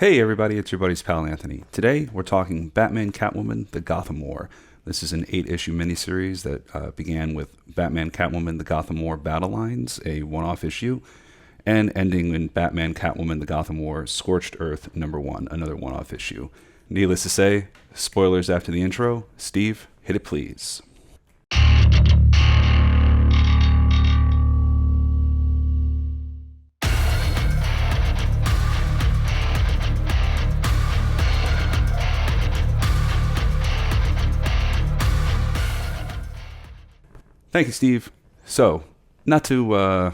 Hey everybody, it's your buddy's pal Anthony. Today we're talking Batman Catwoman, the Gotham War. This is an 8-issue miniseries that began with Batman Catwoman, the Gotham War Battle Lines, a one-off issue, and ending in Batman Catwoman, the Gotham War Scorched Earth #1, another one-off issue. Needless to say, spoilers after the intro. Steve, hit it please. Thank you, Steve. So, not to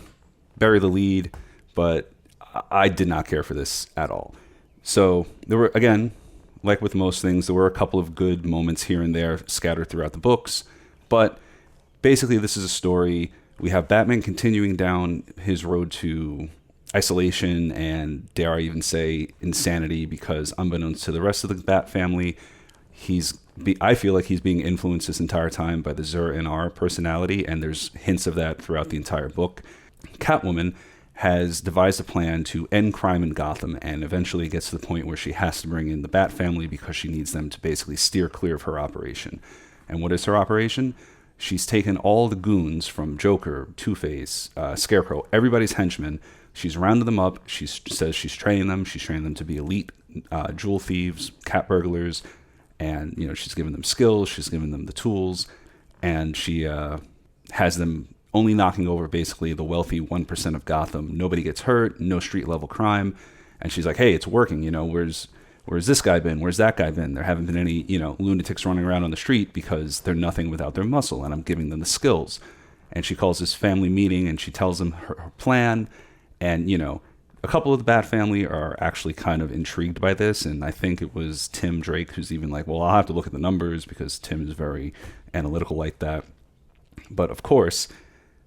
bury the lead, but I did not care for this at all. So, there were, again, like with most things, there were a couple of good moments here and there scattered throughout the books. But basically, this is a story. We have Batman continuing down his road to isolation and, dare I even say, insanity, because unbeknownst to the rest of the Bat family, I feel like he's being influenced this entire time by the Zur-En-Arrh personality, and there's hints of that throughout the entire book. Catwoman has devised a plan to end crime in Gotham, and eventually gets to the point where she has to bring in the Bat family because she needs them to basically steer clear of her operation. And what is her operation? She's taken all the goons from Joker, Two-Face, Scarecrow, everybody's henchmen. She's rounded them up. She says she's training them. She's training them to be elite jewel thieves, cat burglars. And, she's given them skills, she's given them the tools, and she has them only knocking over basically the wealthy 1% of Gotham. Nobody gets hurt, no street level crime. And she's like, hey, it's working, where's this guy been? Where's that guy been? There haven't been any, lunatics running around on the street because they're nothing without their muscle, and I'm giving them the skills. And she calls this family meeting, and she tells them her plan, and, a couple of the Bat family are actually kind of intrigued by this, and I think it was Tim Drake who's even like, well, I'll have to look at the numbers because Tim is very analytical like that. But of course,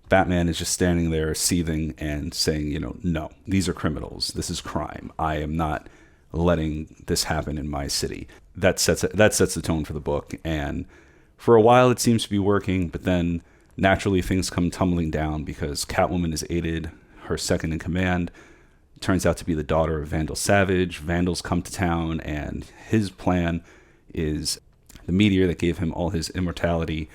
Batman is just standing there seething and saying, no, these are criminals. This is crime. I am not letting this happen in my city. That sets the tone for the book, and for a while it seems to be working, but then naturally things come tumbling down because Catwoman is aided, her second in command turns out to be the daughter of Vandal Savage. Vandals come to town, and his plan is the meteor that gave him all his immortality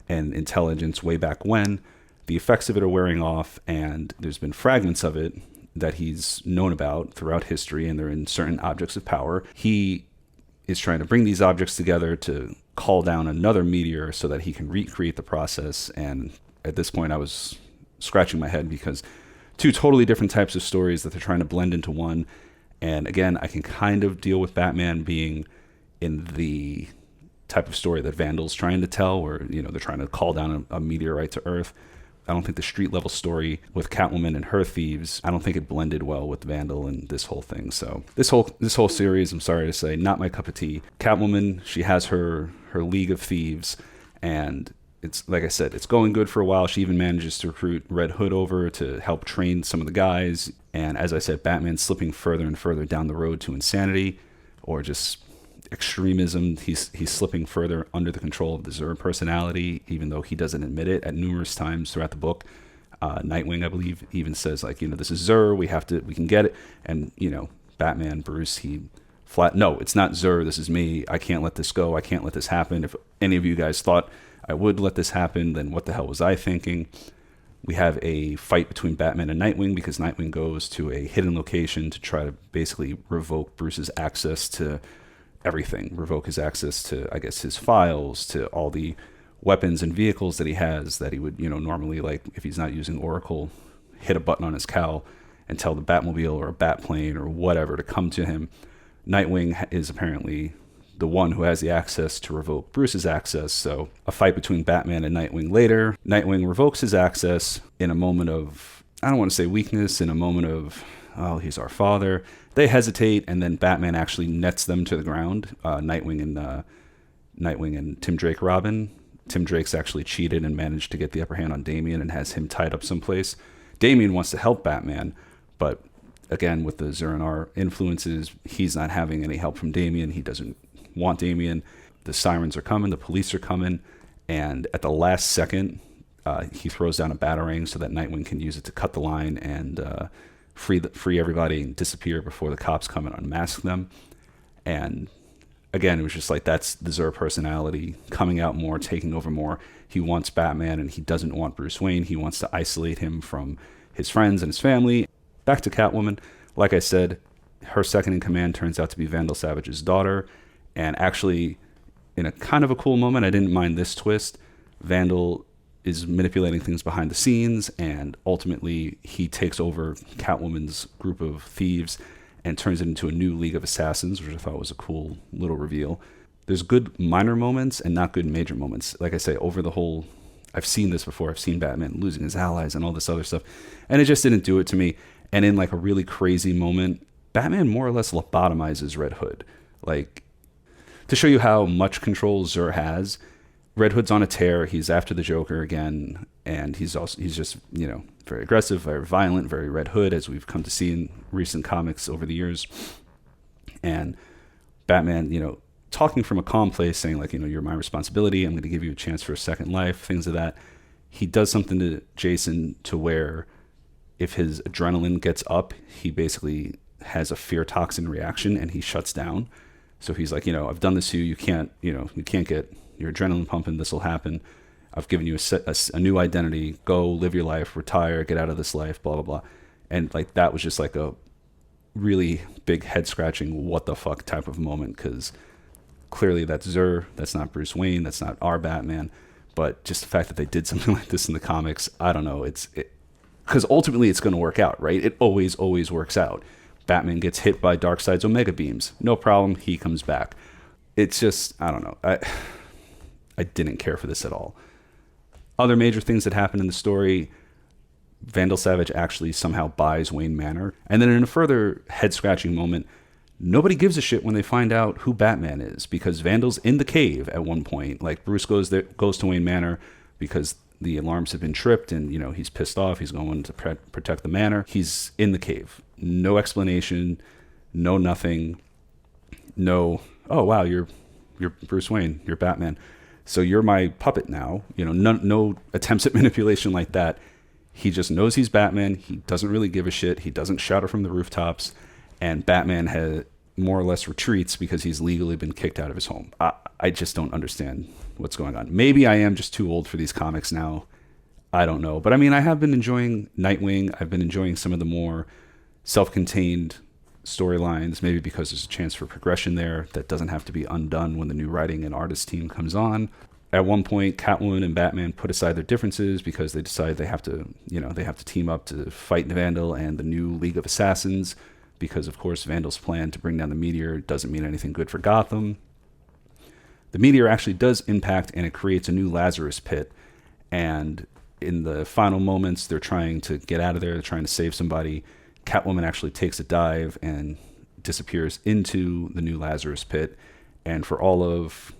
and intelligence way back when. The effects of it are wearing off, and there's been fragments of it that he's known about throughout history, and they're in certain objects of power. He is trying to bring these objects together to call down another meteor so that he can recreate the process. And at this point, I was scratching my head because two totally different types of stories that they're trying to blend into one. And again, I can kind of deal with Batman being in the type of story that Vandal's trying to tell, where, they're trying to call down a meteorite to Earth. I don't think the street level story with Catwoman and her thieves, I don't think it blended well with Vandal and this whole thing. So this whole series, I'm sorry to say, not my cup of tea. Catwoman, she has her league of thieves, and it's, like I said, it's going good for a while. She even manages to recruit Red Hood over to help train some of the guys. And as I said, Batman's slipping further and further down the road to insanity or just extremism. He's slipping further under the control of the Zur personality, even though he doesn't admit it at numerous times throughout the book. Nightwing, I believe, even says, like, this is Zur. We can get it. And, Batman, Bruce, no, it's not Zur. This is me. I can't let this go. I can't let this happen. If any of you guys thought I would let this happen, then what the hell was I thinking? We have a fight between Batman and Nightwing because Nightwing goes to a hidden location to try to basically revoke Bruce's access to everything. Revoke his access to, I guess, his files, to all the weapons and vehicles that he has that he would, normally, like, if he's not using Oracle, hit a button on his cowl and tell the Batmobile or a Batplane or whatever to come to him. Nightwing is apparently the one who has the access to revoke Bruce's access. So a fight between Batman and Nightwing later. Nightwing revokes his access in a moment of, I don't want to say weakness, in a moment of, oh, he's our father. They hesitate, and then Batman actually nets them to the ground. Nightwing and Tim Drake Robin. Tim Drake's actually cheated and managed to get the upper hand on Damian and has him tied up someplace. Damian wants to help Batman, but again, with the Zur-En-Arrh influences, he's not having any help from Damian. He doesn't want Damian. The sirens are coming, the police are coming, and at the last second, he throws down a batarang so that Nightwing can use it to cut the line and free everybody and disappear before the cops come and unmask them. And again, it was just like, that's the Zur personality coming out more, taking over more. He wants Batman and he doesn't want Bruce Wayne. He wants to isolate him from his friends and his family. Back to Catwoman. Like I said, her second in command turns out to be Vandal Savage's daughter. And actually, in a kind of a cool moment, I didn't mind this twist. Vandal is manipulating things behind the scenes, and ultimately he takes over Catwoman's group of thieves and turns it into a new League of Assassins, which I thought was a cool little reveal. There's good minor moments and not good major moments. Like I say, over the whole, I've seen this before. I've seen Batman losing his allies and all this other stuff, and it just didn't do it to me. And in like a really crazy moment, Batman more or less lobotomizes Red Hood. Like, to show you how much control Zur has, Red Hood's on a tear. He's after the Joker again, and he's just, you know, very aggressive, very violent, very Red Hood, as we've come to see in recent comics over the years. And Batman, you know, talking from a calm place, saying like, you know, you're my responsibility. I'm going to give you a chance for a second life, things of that. He does something to Jason to where if his adrenaline gets up, he basically has a fear toxin reaction and he shuts down. So he's like, you know, I've done this to you. You can't get your adrenaline pumping. This will happen. I've given you a new identity. Go live your life, retire, get out of this life, blah, blah, blah. And like, that was just like a really big head scratching, what the fuck type of moment. Cause clearly that's Zur. That's not Bruce Wayne. That's not our Batman. But just the fact that they did something like this in the comics, I don't know. Because ultimately it's going to work out, right? It always works out. Batman gets hit by Darkseid's Omega beams. No problem. He comes back. It's just, I don't know. I didn't care for this at all. Other major things that happened in the story, Vandal Savage actually somehow buys Wayne Manor. And then in a further head-scratching moment, nobody gives a shit when they find out who Batman is, because Vandal's in the cave at one point. Like, Bruce goes to Wayne Manor because the alarms have been tripped and, you know, he's pissed off. He's going to protect the manor. He's in the cave. No explanation, no nothing, no, oh, wow, you're Bruce Wayne, you're Batman. So you're my puppet now. You know, no attempts at manipulation like that. He just knows he's Batman. He doesn't really give a shit. He doesn't shout it from the rooftops. And Batman has more or less retreats because he's legally been kicked out of his home. I just don't understand what's going on. Maybe I am just too old for these comics now. I don't know. But I mean, I have been enjoying Nightwing. I've been enjoying some of the more self-contained storylines, maybe because there's a chance for progression there that doesn't have to be undone when the new writing and artist team comes on. At one point, Catwoman and Batman put aside their differences because they decide they have to team up to fight Vandal and the new League of Assassins, because of course Vandal's plan to bring down the meteor doesn't mean anything good for Gotham. The meteor actually does impact and it creates a new Lazarus pit, and in the final moments they're trying to get out of there, they're trying to save somebody. Catwoman actually takes a dive and disappears into the new Lazarus pit, and for all of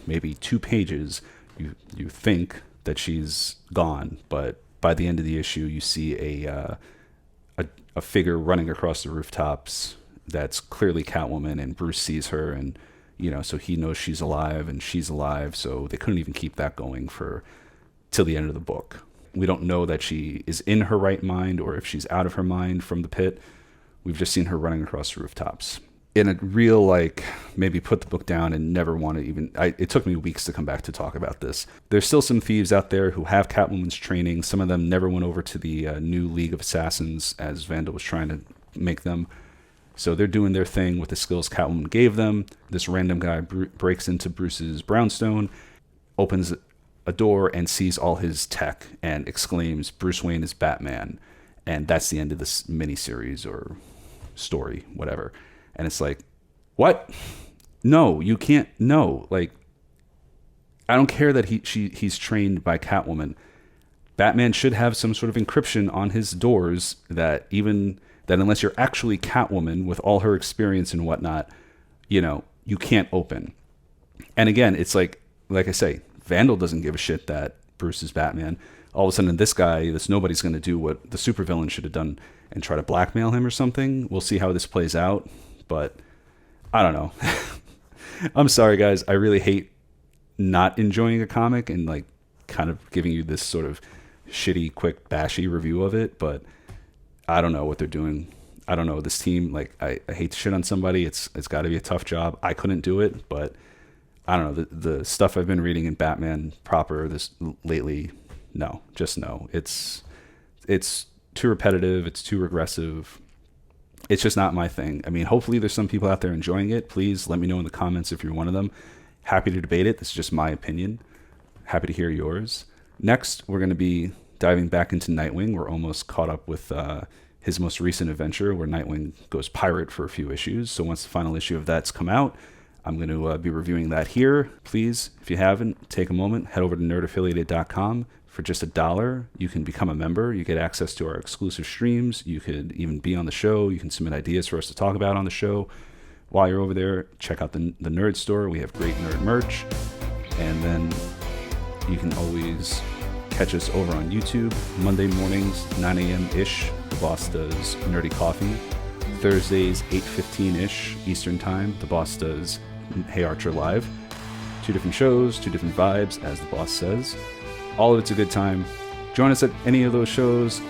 maybe 2 pages, you think that she's gone, but by the end of the issue, you see a figure running across the rooftops that's clearly Catwoman, and Bruce sees her, and you know, so he knows she's alive, and she's alive, so they couldn't even keep that going till the end of the book. We don't know that she is in her right mind or if she's out of her mind from the pit. We've just seen her running across the rooftops. In a real, like, maybe put the book down and never want to even... it took me weeks to come back to talk about this. There's still some thieves out there who have Catwoman's training. Some of them never went over to the new League of Assassins as Vandal was trying to make them. So they're doing their thing with the skills Catwoman gave them. This random guy breaks into Bruce's brownstone, opens a door and sees all his tech and exclaims, "Bruce Wayne is Batman." And that's the end of this miniseries or story, whatever. And it's like, what? No, you can't. No, like, I don't care that he's trained by Catwoman. Batman should have some sort of encryption on his doors that unless you're actually Catwoman with all her experience and whatnot, you know, you can't open. And again, it's like I say, Vandal doesn't give a shit that Bruce is Batman. All of a sudden, this nobody's going to do what the supervillain should have done and try to blackmail him or something. We'll see how this plays out, but I don't know. I'm sorry, guys. I really hate not enjoying a comic and like kind of giving you this sort of shitty, quick, bashy review of it, but I don't know what they're doing. I don't know this team. Like I hate to shit on somebody. It's got to be a tough job. I couldn't do it, but I don't know the stuff I've been reading in Batman proper this lately. No, just no. It's too repetitive. It's too regressive. It's just not my thing. I mean, hopefully there's some people out there enjoying it. Please let me know in the comments if you're one of them. Happy to debate it. This is just my opinion. Happy to hear yours. Next, we're going to be diving back into Nightwing. We're almost caught up with his most recent adventure where Nightwing goes pirate for a few issues. So once the final issue of that's come out, I'm going to be reviewing that here. Please, if you haven't, take a moment, head over to nerdaffiliated.com. For just $1, you can become a member. You get access to our exclusive streams. You could even be on the show. You can submit ideas for us to talk about on the show. While you're over there, check out the Nerd Store. We have great nerd merch. And then you can always catch us over on YouTube. Monday mornings, 9 a.m.-ish, the boss does Nerdy Coffee. Thursdays, 8:15-ish Eastern Time, the boss does Hey Archer Live. 2 different shows, 2 different vibes, as the boss says. All of it's a good time. Join us at any of those shows.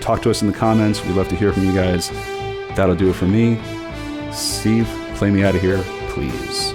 Talk to us in the comments. We'd love to hear from you guys. That'll do it for me. Steve, play me out of here, please.